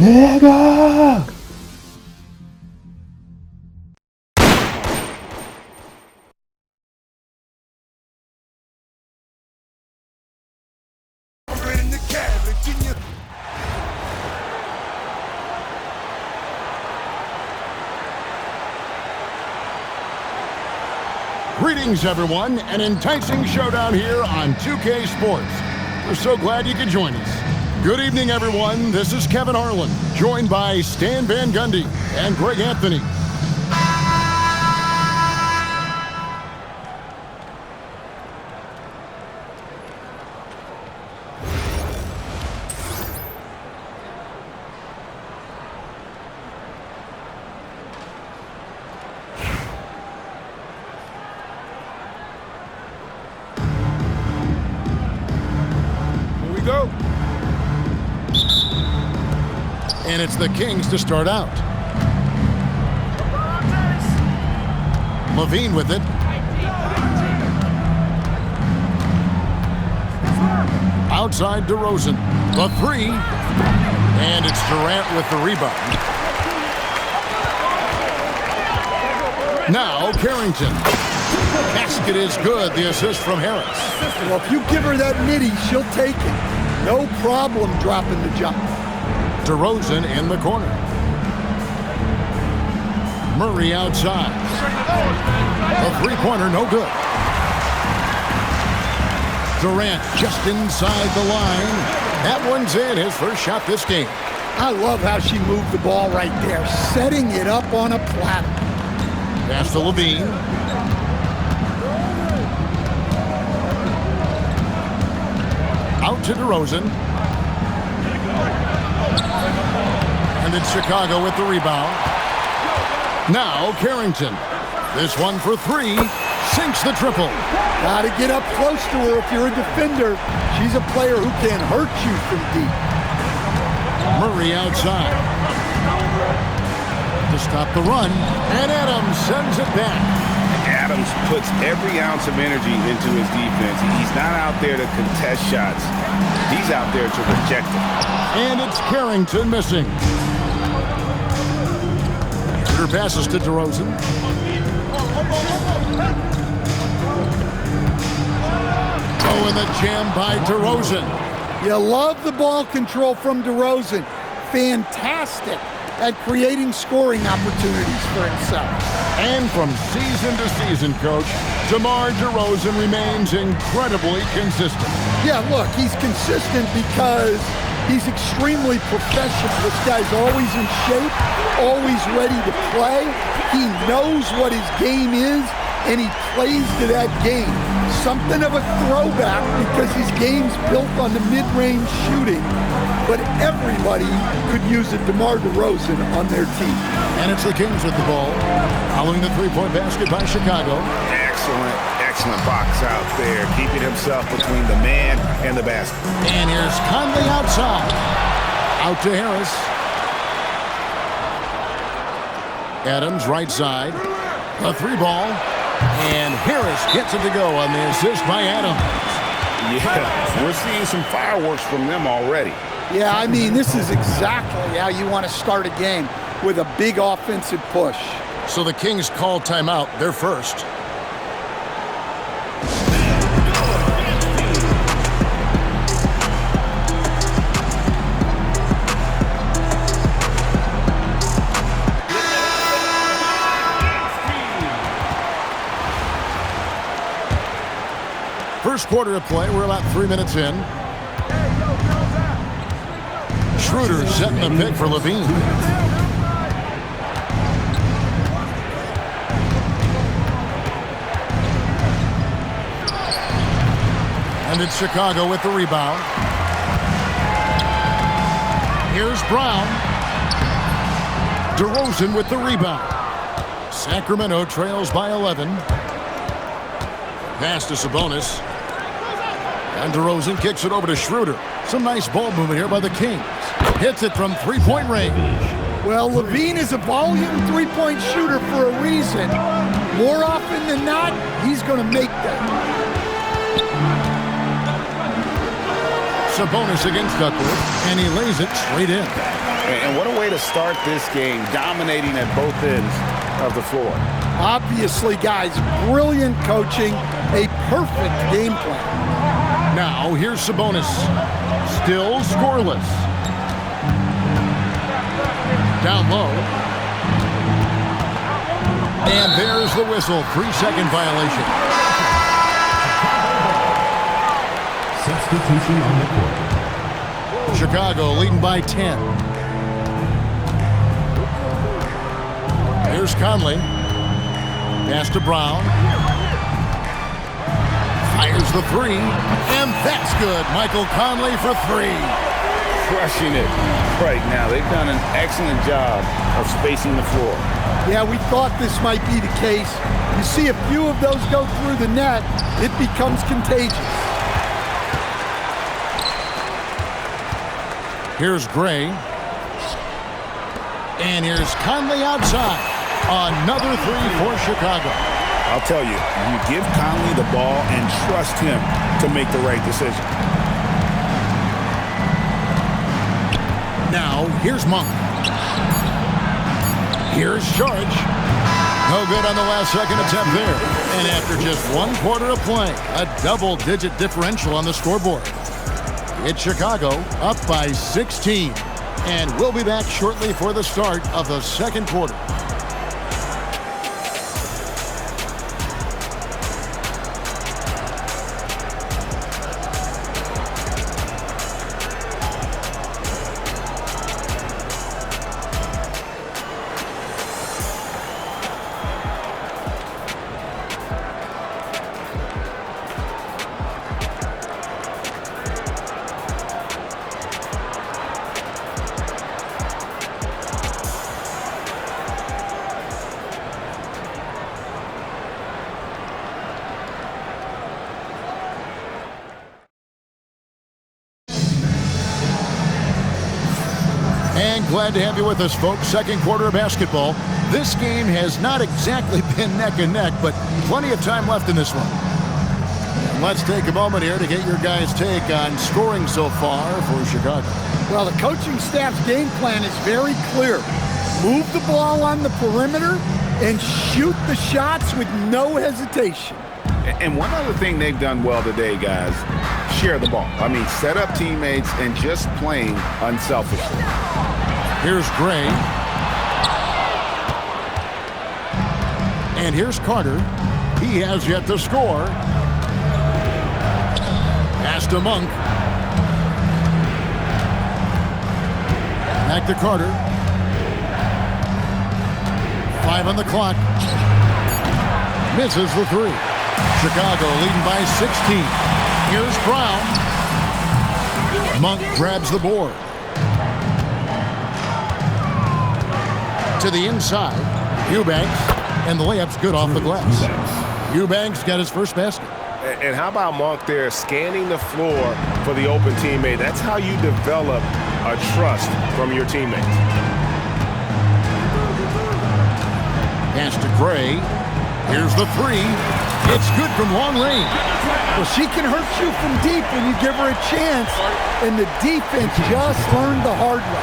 내가 Greetings, everyone. An enticing showdown here on 2K Sports. We're so glad you could join us. Good evening, everyone. This is Kevin Harlan, joined by Stan Van Gundy and Greg Anthony. Go. And it's the Kings to start out. Levine with it. Outside DeRozan. The three. And it's Durant with the rebound. Now Carrington. Basket is good. The assist from Harris. Well, if you give her that midi, she'll take it. No problem dropping the jump. DeRozan in the corner. Murray outside. The three-pointer, no good. Durant just inside the line. That one's in. His first shot this game. I love how she moved the ball right there, setting it up on a platter. Pass to Levine. Out to DeRozan. And it's Chicago with the rebound. Now Carrington. This one for three. Sinks the triple. Got to get up close to her if you're a defender. She's a player who can hurt you from deep. Murray outside. To stop the run. And Adams sends it back. Adams puts every ounce of energy into his defense. He's not out there to contest shots. He's out there to reject them. And it's Carrington missing. Shooter passes to DeRozan. Oh, and the jam by DeRozan. You love the ball control from DeRozan. Fantastic at creating scoring opportunities for himself. And from season to season, Coach, DeMar DeRozan remains incredibly consistent. Yeah, look, he's consistent because he's extremely professional. This guy's always in shape, always ready to play. He knows what his game is, and he plays to that game. Something of a throwback because his game's built on the mid-range shooting, but everybody could use a DeMar DeRozan on their team. And it's the Kings with the ball, following the three-point basket by Chicago. Excellent box out there, keeping himself between the man and the basket. And here's Conley outside. Out to Harris. Adams right side. A three ball. And Harris gets it to go on the assist by Adams. Yeah, we're seeing some fireworks from them already. Yeah, I mean, this is exactly how you want to start a game, with a big offensive push. So the Kings call timeout. They're first. First quarter of play, we're about 3 minutes in. Schroeder setting the pick for Levine. And it's Chicago with the rebound. Here's Brown. DeRozan with the rebound. Sacramento trails by 11. Pass to Sabonis. And DeRozan kicks it over to Schroeder. Some nice ball movement here by the Kings. Hits it from three-point range. Well, Levine is a volume three-point shooter for a reason. More often than not, he's going to make them. Sabonis against Duckworth, and he lays it straight in. And what a way to start this game, dominating at both ends of the floor. Obviously, guys, brilliant coaching, a perfect game plan. Now, here's Sabonis. Still scoreless. Down low. And there's the whistle. 3-second violation. Substitution on the court. Chicago leading by 10. Here's Conley. Pass to Brown. Fires the three. And that's good. Michael Conley for three. Crushing it right now. They've done an excellent job of spacing the floor. Yeah, we thought this might be the case. You see a few of those go through the net, it becomes contagious. Here's Gray. And here's Conley outside. Another three for Chicago. I'll tell you, you give Conley the ball and trust him to make the right decision. Now, here's Monk. Here's George. No good on the last second attempt there. And after just 1 quarter of play, a double-digit differential on the scoreboard. It's Chicago up by 16. And we'll be back shortly for the start of the second quarter. And glad to have you with us, folks. Second quarter of basketball. This game has not exactly been neck and neck, but plenty of time left in this one. And let's take a moment here to get your guys' take on scoring so far for Chicago. Well, the coaching staff's game plan is very clear. Move the ball on the perimeter and shoot the shots with no hesitation. And one other thing they've done well today, guys, share the ball. I mean, set up teammates and just playing unselfishly. Here's Gray. And here's Carter. He has yet to score. Pass to Monk. Back to Carter. 5 on the clock. Misses the three. Chicago leading by 16. Here's Brown. Monk grabs the board. To the inside. Eubanks. And the layup's good off the glass. Eubanks got his first basket. And how about Monk there scanning the floor for the open teammate? That's how you develop a trust from your teammates. Pass to Gray. Here's the three. It's good from long range. Well, she can hurt you from deep when you give her a chance, and the defense just learned the hard way.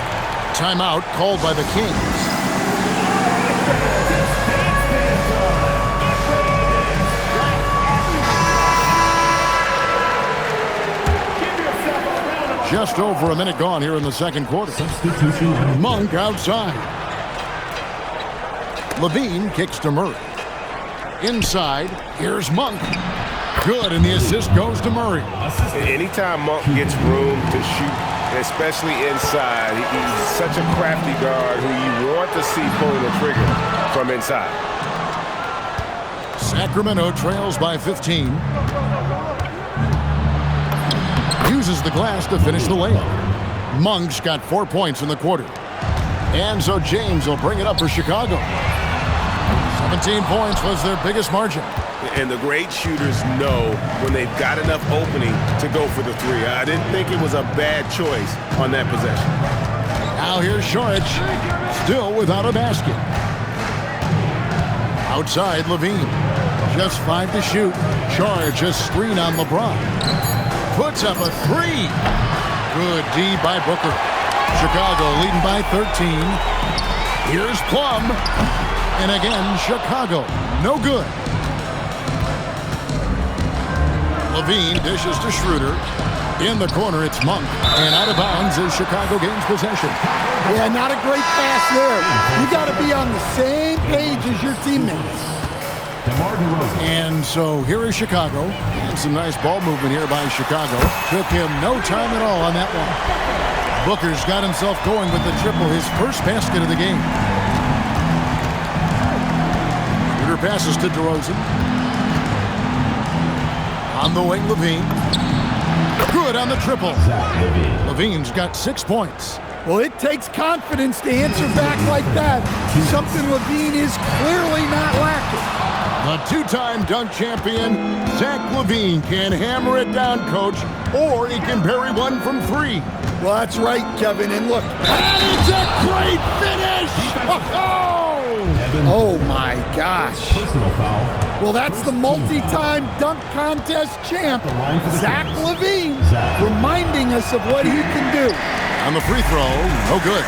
Timeout called by the Kings. Just over a minute gone here in the second quarter. Substitution. Monk outside. Levine kicks to Murray. Inside, here's Monk. Good, and the assist goes to Murray. Anytime Monk gets room to shoot, especially inside, he's such a crafty guard who you want to see pulling the trigger from inside. Sacramento trails by 15. Uses the glass to finish the layup. Monk's got 4 points in the quarter. And so James will bring it up for Chicago. 17 points was their biggest margin. And the great shooters know when they've got enough opening to go for the three. I didn't think it was a bad choice on that possession. Now here's Shorich, still without a basket. Outside, Levine. Just 5 to shoot. Shorich a screen on LeBron. Puts up a three. Good D by Booker. Chicago leading by 13. Here's Plum. And again, Chicago. No good. Levine dishes to Schroeder. In the corner, it's Monk. And out of bounds as Chicago gains possession. Yeah, not a great pass there. You got to be on the same page as your teammates. And so here is Chicago. And some nice ball movement here by Chicago. Took him no time at all on that one. Booker's got himself going with the triple, his first basket of the game. Schroeder passes to DeRozan. On the wing, Levine. Good on the triple. Levine's got 6 points. Well, it takes confidence to answer back like that. Something Levine is clearly not lacking. The two-time dunk champion, Zach Levine, can hammer it down, coach, or he can bury one from 3. Well, that's right, Kevin. And look, that is a great finish! Oh, my gosh. Well, that's the multi-time dunk contest champ, Zach Levine, reminding us of what he can do. On the free throw, no good.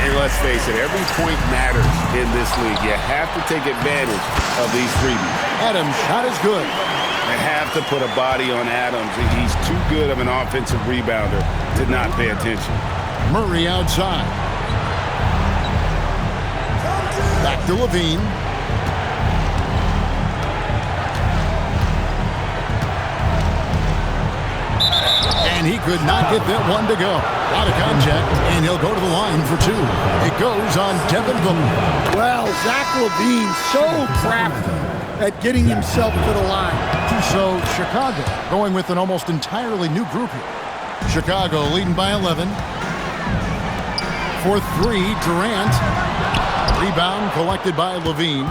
And let's face it, every point matters in this league. You have to take advantage of these freebies. Adams' shot is good. You have to put a body on Adams. He's too good of an offensive rebounder to not pay attention. Murray outside. Back to Levine. And he could not get that one to go. Out of contact, and he'll go to the line for 2. It goes on Devin Booker. Well, Zach Levine so crafty at getting himself to the line. So Chicago going with an almost entirely new group here. Chicago leading by 11. For 3, Durant. Rebound collected by Levine.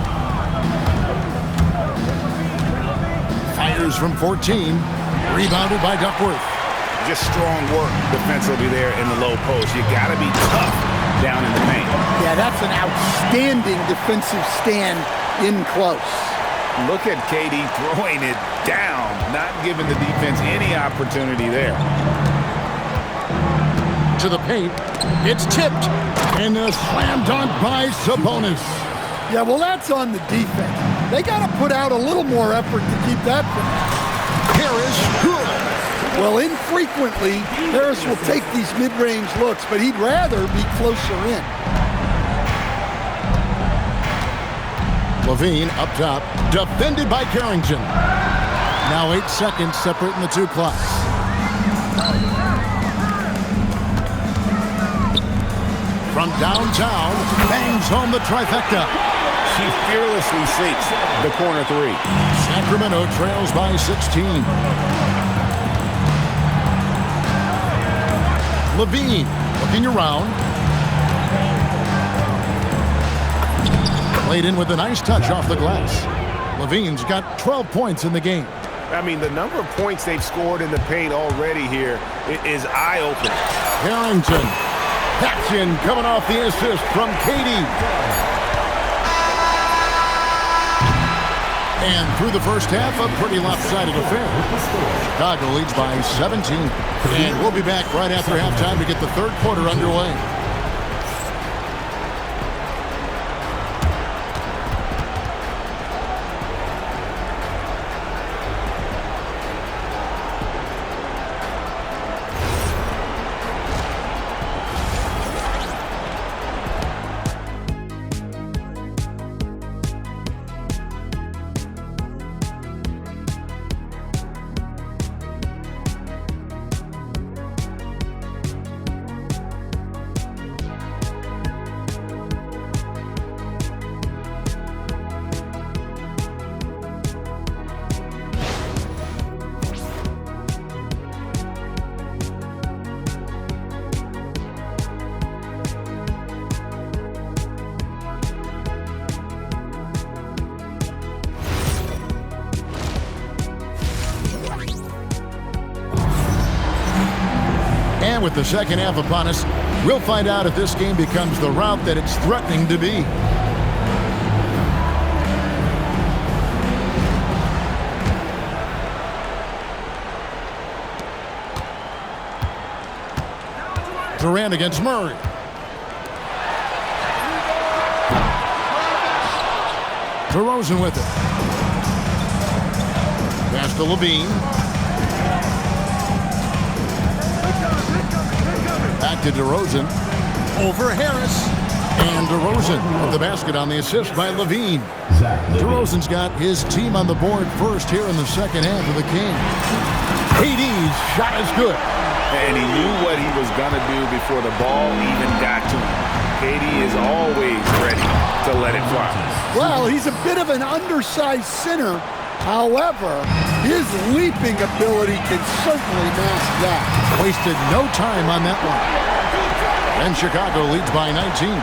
Fires from 14. Rebounded by Duckworth. Just strong work defensively there in the low post. You got to be tough down in the paint. Yeah, that's an outstanding defensive stand in close. Look at KD throwing it down, not giving the defense any opportunity there. To the paint. It's tipped. And a slam dunk by Sabonis. Yeah, well, that's on the defense. They got to put out a little more effort to keep that finish. Harris, good. Well, infrequently, Harris will take these mid-range looks, but he'd rather be closer in. Levine up top, defended by Carrington. Now 8 seconds separating the 2 clocks. From downtown, bangs home the trifecta. She fearlessly sinks the corner 3. Sacramento trails by 16. Levine looking around. Played in with a nice touch off the glass. Levine's got 12 points in the game. I mean, the number of points they've scored in the paint already here is eye-opening. Carrington. Action coming off the assist from Katie. And through the first half, a pretty lopsided affair. Chicago leads by 17. And we'll be back right after halftime to get the third quarter underway. And with the second half upon us, we'll find out if this game becomes the route that it's threatening to be. Durant against Murray. DeRozan with it. Pass to Levine. Back to DeRozan. Over Harris. And DeRozan with the basket on the assist by Levine. DeRozan's got his team on the board first here in the second half of the game. KD's shot is good. And he knew what he was going to do before the ball even got to him. KD is always ready to let it fly. Well, he's a bit of an undersized center. However, his leaping ability can certainly mask that. Wasted no time on that one. And Chicago leads by 19.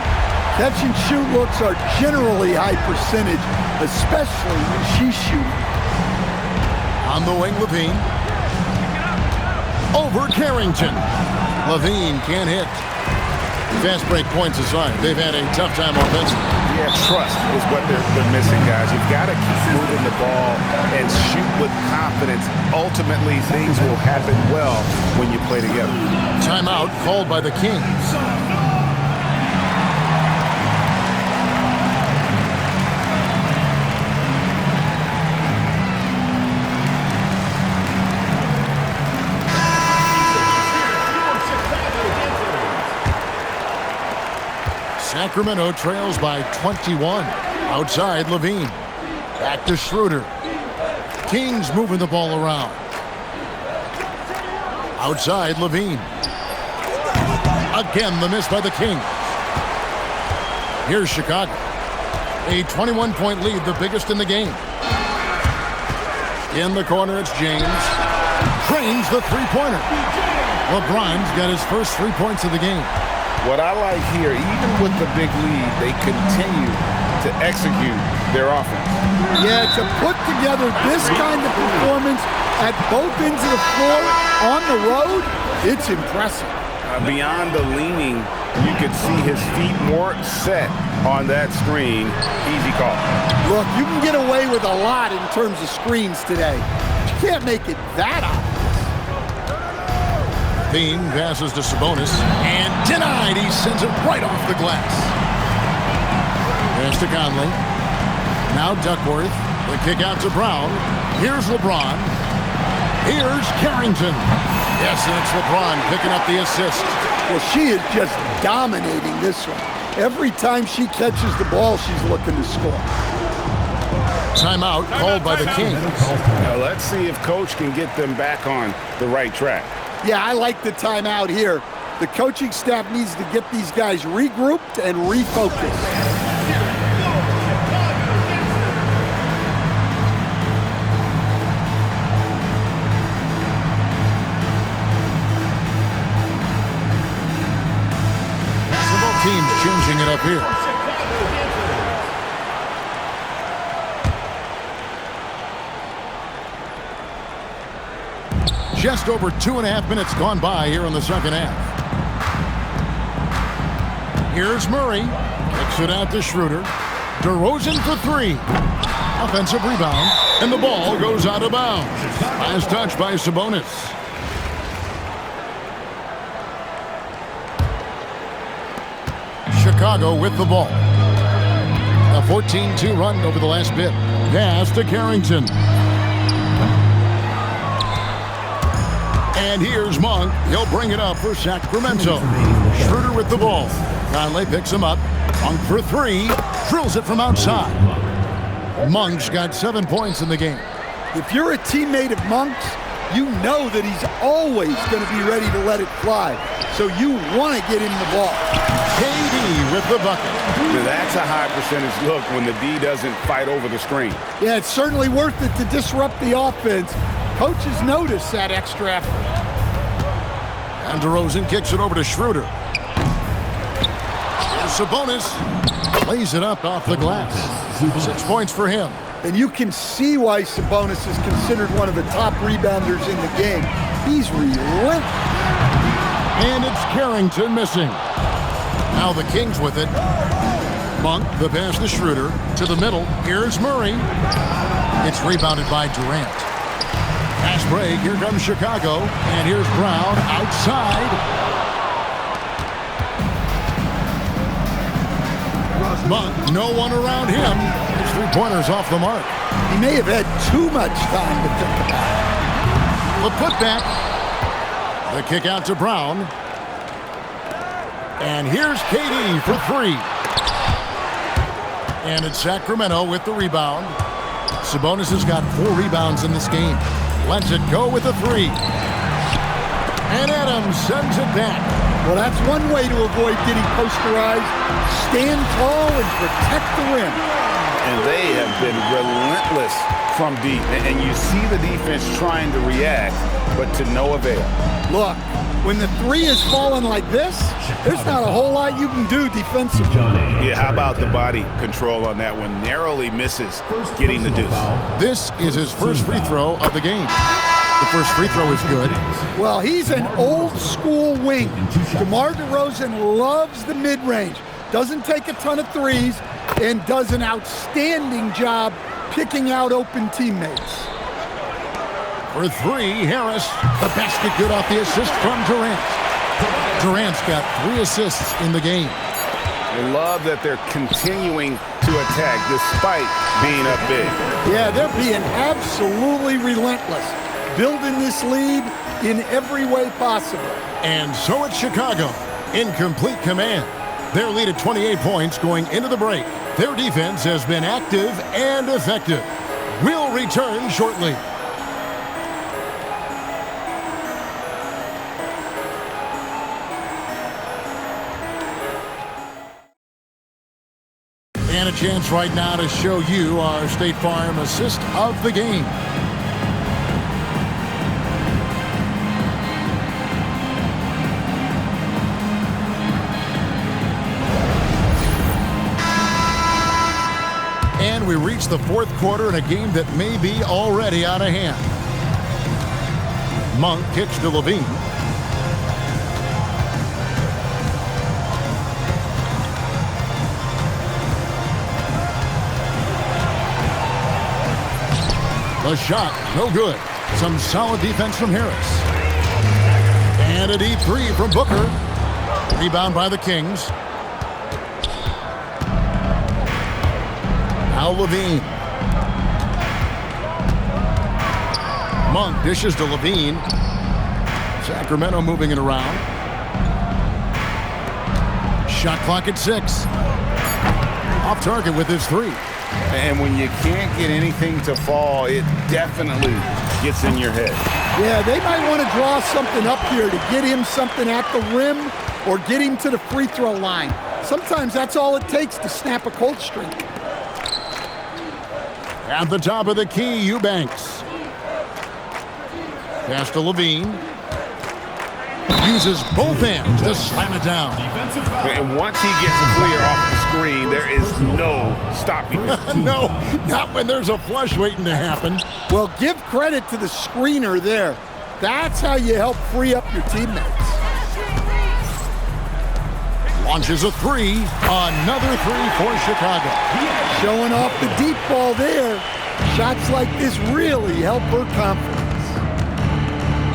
Catch and shoot looks are generally high percentage, especially when she's shooting. On the wing, Levine. Over Carrington. Levine can't hit. Fast break points aside, they've had a tough time offensively. Yeah, trust is what they're missing, guys. You've got to keep moving the ball and shoot with confidence. Ultimately, things will happen well when you play together. Timeout called by the Kings. Sacramento trails by 21. Outside, Levine. Back to Schroeder. Kings moving the ball around. Outside, Levine. Again, the miss by the Kings. Here's Chicago. A 21-point lead, the biggest in the game. In the corner, it's James. Drains the three-pointer. LeBron's got his first 3 points of the game. What I like here, even with the big lead, they continue to execute their offense. Yeah, to put together this kind of performance at both ends of the floor on the road, it's impressive. Beyond the leaning, you could see his feet more set on that screen. Easy call. Look, you can get away with a lot in terms of screens today. You can't make it that obvious. Bean passes to Sabonis, and denied. He sends it right off the glass. Pass to Conley. Now Duckworth. The kick out to Brown. Here's LeBron. Here's Carrington. Yes, and it's LeBron picking up the assist. Well, she is just dominating this one. Every time she catches the ball, she's looking to score. Timeout called by the Kings. Now let's see if Coach can get them back on the right track. Yeah, I like the timeout here. The coaching staff needs to get these guys regrouped and refocused. Both teams changing it up here. Just over 2.5 minutes gone by here in the second half. Here's Murray. Kicks it out to Schroeder. DeRozan for three. Offensive rebound. And the ball goes out of bounds. Last touch by Sabonis. Chicago with the ball. A 14-2 run over the last bit. Pass to Carrington. And here's Monk. He'll bring it up for Sacramento. Schroeder with the ball. Conley picks him up. Monk for three. Drills it from outside. Monk's got 7 points in the game. If you're a teammate of Monk's, you know that he's always going to be ready to let it fly. So you want to get him the ball. KD with the bucket. That's a high percentage look when the D doesn't fight over the screen. Yeah, it's certainly worth it to disrupt the offense. Coaches notice that extra effort. And DeRozan kicks it over to Schroeder. Sabonis lays it up off the glass. 6 points for him. And you can see why Sabonis is considered one of the top rebounders in the game. He's relentless. And it's Carrington missing. Now the Kings with it. Monk, the pass to Schroeder. To the middle. Here's Murray. It's rebounded by Durant. Pass break. Here comes Chicago. And here's Brown outside. Monk, no one around him. His three-pointer's off the mark. He may have had too much time to think about it. The putback. The kick out to Brown. And here's KD for three. And it's Sacramento with the rebound. Sabonis has got 4 rebounds in this game. Lets it go with a three. And Adams sends it back. Well, that's one way to avoid getting posterized. Stand tall and protect the rim. And they have been relentless from deep. And you see the defense trying to react, but to no avail. Look, when the three is falling like this, there's not a whole lot you can do defensively. Yeah, how about the body control on that one? Narrowly misses getting the deuce. This is his first free throw of the game. The first free throw is good. Well, he's an old school wing. DeMar DeRozan loves the mid-range. Doesn't take a ton of threes and does an outstanding job picking out open teammates. For three, Harris. The basket good off the assist from Durant. Durant's got 3 assists in the game. I love that they're continuing to attack despite being up big. Yeah, they're being absolutely relentless, building this lead in every way possible. And so it's Chicago in complete command. Their lead at 28 points going into the break. Their defense has been active and effective. We'll return shortly. And a chance right now to show you our State Farm assist of the game. And we reach the 4th quarter in a game that may be already out of hand. Monk kicks to Levine. The shot, no good. Some solid defense from Harris. And a deep three from Booker. Rebound by the Kings. Now Levine. Monk dishes to Levine. Sacramento moving it around. Shot clock at 6. Off target with his three. And when you can't get anything to fall, it definitely gets in your head. Yeah, they might want to draw something up here to get him something at the rim or get him to the free throw line. Sometimes that's all it takes to snap a cold streak. At the top of the key, Eubanks. Pass to Levine. Uses both hands to slam it down. And once he gets clear off the screen, there is no stopping it. No, not when there's a flush waiting to happen. Well, give credit to the screener there. That's how you help free up your teammates. Launches a three. Another three for Chicago. Showing off the deep ball there. Shots like this really help her confidence.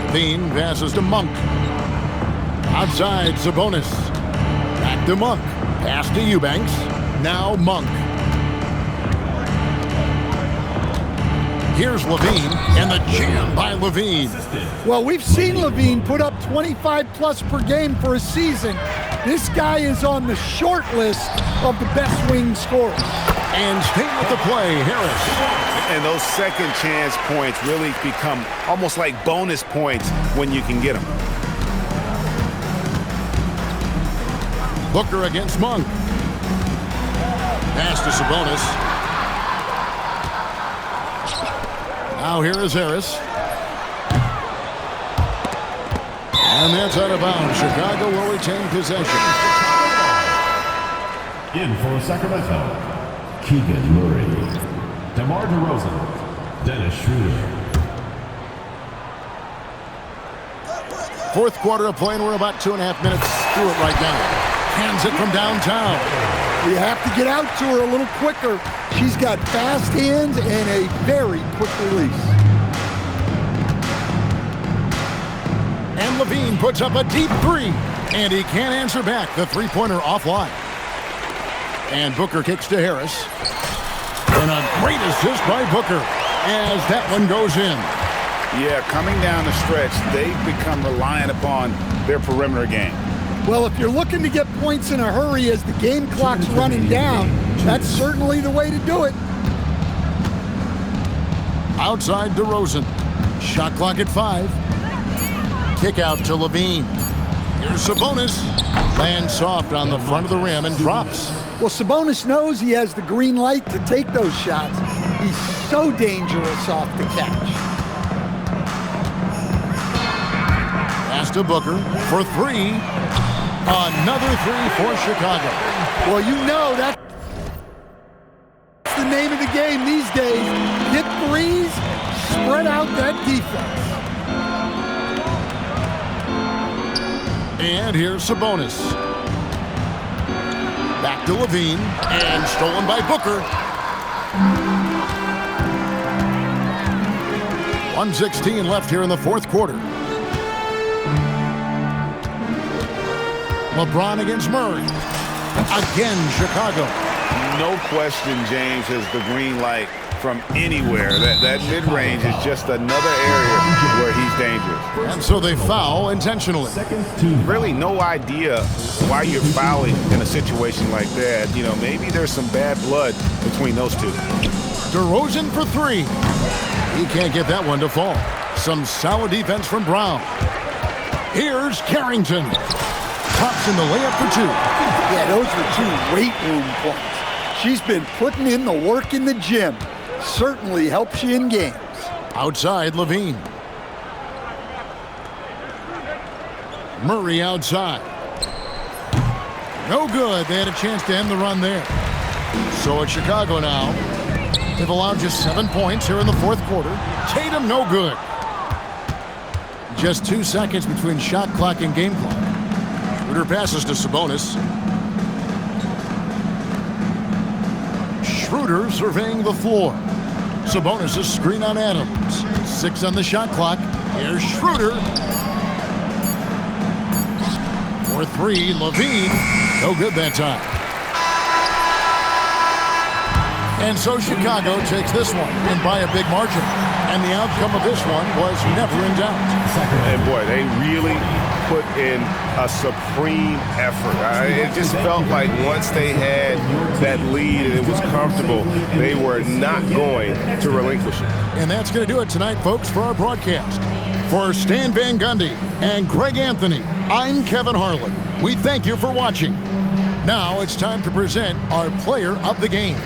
Levine passes to Monk. Outside, Sabonis. Back to Monk. Pass to Eubanks. Now Monk. Here's Levine, and the jam by Levine. Well, we've seen Levine put up 25-plus per game for a season. This guy is on the short list of the best wing scorers. And staying with the play, Harris. And those second chance points really become almost like bonus points when you can get them. Booker against Monk. Pass to Sabonis. Now here is Harris. And that's out of bounds. Chicago will retain possession. In for Sacramento, Keegan Murray, DeMar DeRozan, Dennis Schroeder. 4th quarter of play, and we're about 2.5 minutes through it right now. Hands it from downtown. You have to get out to her a little quicker. She's got fast hands and a very quick release. And Levine puts up a deep three. And he can't answer back. The three-pointer offline. And Booker kicks to Harris. And a great assist by Booker as that one goes in. Yeah, coming down the stretch, they've become reliant upon their perimeter game. Well, if you're looking to get points in a hurry as the game clock's running down, that's certainly the way to do it. Outside DeRozan. Shot clock at 5. Kick out to Levine. Here's Sabonis. Lands soft on the front of the rim and drops. Well, Sabonis knows he has the green light to take those shots. He's so dangerous off the catch. Pass to Booker for 3. Another 3 for Chicago. Well, you know that's the name of the game these days. Hit threes, spread out that defense. And here's Sabonis. Back to Levine, and stolen by Booker. 1:16 left here in the fourth quarter. LeBron against Murray. Again, Chicago. No question, James has the green light from anywhere. That mid-range is just another area where he's dangerous. And so they foul intentionally. Really no idea why you're fouling in a situation like that. You know, maybe there's some bad blood between those two. DeRozan for 3. He can't get that one to fall. Some solid defense from Brown. Here's Carrington. Tops in the layup for 2. Yeah, those were 2 weight room points. She's been putting in the work in the gym. Certainly helps you in games. Outside, Levine. Murray outside. No good. They had a chance to end the run there. So it's Chicago now. They've allowed just 7 points here in the fourth quarter. Tatum, no good. Just 2 seconds between shot clock and game clock. Schroeder passes to Sabonis. Schroeder surveying the floor. Sabonis' screen on Adams. 6 on the shot clock. Here's Schroeder. For 3, Levine. No good that time. And so Chicago takes this one, and by a big margin. And the outcome of this one was never in doubt. And boy, they really put in a supreme effort. It just felt like once they had that lead and it was comfortable, they were not going to relinquish it. And that's going to do it tonight, folks, for our broadcast. For Stan Van Gundy and Greg Anthony, I'm Kevin Harlan. We thank you for watching. Now it's time to present our player of the game.